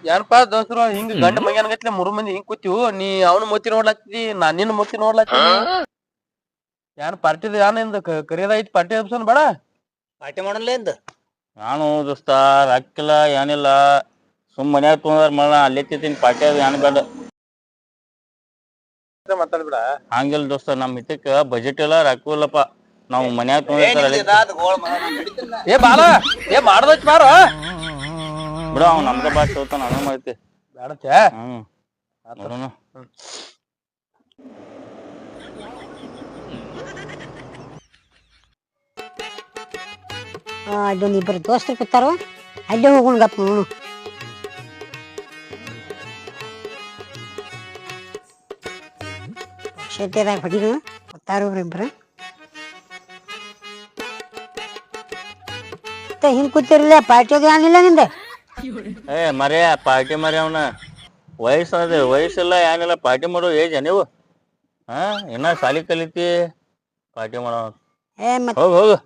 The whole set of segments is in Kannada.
ಏನಪ್ಪಾ ದೋಸ್ತರು ಹಿಂಗ ಗಂಡ ಮಗನ್ಗತ್ಲೆ ಮೂರು ಮಂದಿ ಹಿಂಗ್ ಕೂತೀವು ನೀ ಅವನು ಮೊತ್ತಿ ನೋಡ್ಲಾಕ್ತಿದಿ ನಾ ನಿನ್ನ ಮೊತ್ತಿ ನೋಡ್ಲಾಕ್ತಿದಿ ಏನ್ ಪಾರ್ಟಿದ ಏನಿಂದ ಕರಿಯದೈತಿ ಪಾರ್ಟಿ ಹಬ್ಸನ್ ಬೇಡ ಪಾರ್ಟಿ ಮಾಡಲ್ಲ ಎಂದ ನಾನು ದೋಸ್ತ ರೊಕ್ಕಿಲ್ಲ ಏನಿಲ್ಲ ಸುಮ್ ಮನ್ಯಾಗ ತೊಂದ್ರ ಮಳ ಅಲ್ಲೇ ತಿಂತೀನಿ ಪಾರ್ಟಿ ಅದು ಏನ್ ಬೇಡ ಮಾತಾಡ್ಬಿಡ ಹಂಗಿಲ್ಲ ದೋಸ್ತ ನಮ್ ಹಿತಕ್ಕ ಬಜೆಟ್ ಇಲ್ಲ ರೊಕ್ಕ ಇಲ್ಲಪ್ಪ ನಾವು ಮನ್ಯಾಗ ತೊಂದಿರ್ತಾರ ಏ ಬಾಲ ಏ ಮಾಡ್ದೈತಿ ಮಾರ ಬಿಡ ಅವ್ ನಮ್ದ ಬಾಸ್ ಹೋಗ್ತಾನ ನಾನು ಮಾಡ್ತಿ ಬೇಡತ್ತೆ ನೋಡೋಣ ಅಲ್ಲೊಂದು ಇಬ್ಬರು ದೋಸ್ತರು ಕೂತಾರೋ ಅಲ್ಲೇ ಹೋಗೋಣ ಗಪ್ಪ ನೋಡು ಶೆಟ್ಟಿದಾಗ ಹೊಡಿನು ಕೂತಾರೋ ಇಬ್ರು ಹಿಂಗ್ ಕೂತಿರ್ಲಿಲ್ಲ ಪಾರ್ಟಿ ಅದು ಏನಿಲ್ಲ ನಿಂದ ಏ ಮರ್ಯ ಪಾರ್ಟಿ ಮರ್ಯ ಅವನ ವಯಸ್ಸದ ವಯಸ್ಸಿಲ್ಲ ಏನಿಲ್ಲ ಪಾರ್ಟಿ ಮಾಡೋ ಏಜ್ ನೀವು ಹಾ ಇನ್ನ ಸಾಲಿ ಕಲಿತಿ ಪಾರ್ಟಿ ಮಾಡೋ ಮತ್ ಹೋಗ್ ಹೋಗು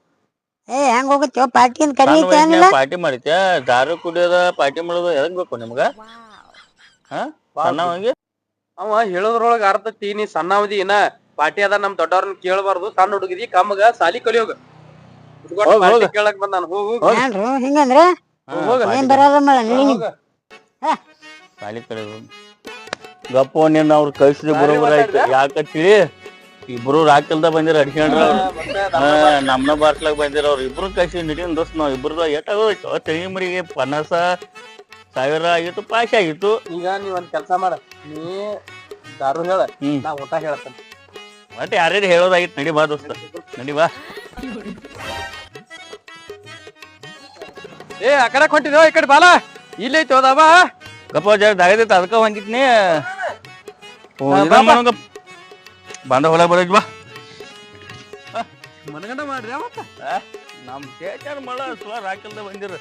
ಹೆಂಗ್ ಹೋಗುತ್ತೆ ಪಾರ್ಟಿ ಅಂತ ಕರೀತಿ ಏನಿಲ್ಲ ಪಾರ್ಟಿ ಮಾಡಿತ್ಯಾ ದಾರು ಕುಡಿಯೋದ ಪಾರ್ಟಿ ಮಾಡೋದು ಎದಕ್ ಬೇಕು ನಿಮ್ಗ ಹಾ ಸಣ್ಣವಂಗಿ ಅವ ಹೇಳೋದ್ರೊಳಗ ಅರ್ಥತಿ ನೀ ಸಣ್ಣವದಿ ಇನ್ನ ಪಾರ್ಟಿ ಅದ ನಮ್ ದೊಡ್ಡವ್ರನ್ನ ಕೇಳಬಾರ್ದು ಸಣ್ಣ ಹುಡುಗಿದಿ ಕಮ್ಮಗ ಸಾಲಿ ಕಲಿಯೋಗ ಕೇಳಕ್ ಬಂದಾನ ಏನ್ರು ಹಿಂಗಂದ್ರ ಏನ್ ಬರೋದ ಮಳ ಸಾಲಿ ಕಲಿಯೋದು ಗಪ್ಪ ನಿನ್ನ ಅವ್ರು ಕಳ್ಸಿದ ಬರೋಬರ ಆಯ್ತು ಯಾಕಂತೇಳಿ ಇಬ್ರು ರಾಕಿಲ್ದ ಬಂದಿರ ಅಡ್ಕೊಂಡ್ರ ನಮ್ನ ಬಾರ್ಸ್ಲಾಗ ಬಂದಿರ ಅವ್ರು ಇಬ್ರು ಕಳ್ಸಿ ನಿಟ್ಟಿನ ದೋಸ್ತ್ ನಾವ್ ಇಬ್ರದ್ದು ಎಷ್ಟಾಗೋಯ್ತು ತೆಂಗಿ ಮರಿಗೆ 50,000 ಆಗಿತ್ತು ಪಾಶ್ ಆಗಿತ್ತು ಈಗ ನೀವ್ ಒಂದ್ ಕೆಲ್ಸ ಮಾಡ ನೀ ದಾರು ಹೇಳ ನಾ ಊಟ ಹೇಳ್ತೇನೆ ಮತ್ತೆ ಯಾರ್ಯಾರು ಹೇಳೋದಾಗಿತ್ತು ನಡಿ ಬಾ ದೋಸ್ತ ನಡಿ ಬಾ ಏ ಆ ಕಡೆ ಹೊಂಟಿದೇವ ಈ ಕಡೆ ಬಾಲ ಇಲ್ಲೈತಿ ಹೋದವ ಗಪ್ಪ ಜರ ದಾಗದೈತೆ ಅದಕ್ಕ ಹೊಂದಿದ್ನಿ ಬಂದ ಹೊಲ ಬರೋದ್ ಬಾ ಮನಗಂಡ ಮಾಡ್ರಿ ಮತ್ತ ನಮ್ ಥಿಯೇಟರ್ ಮಳ ಸುಳ ರಾಕಿಲ್ದ ಬಂದಿರ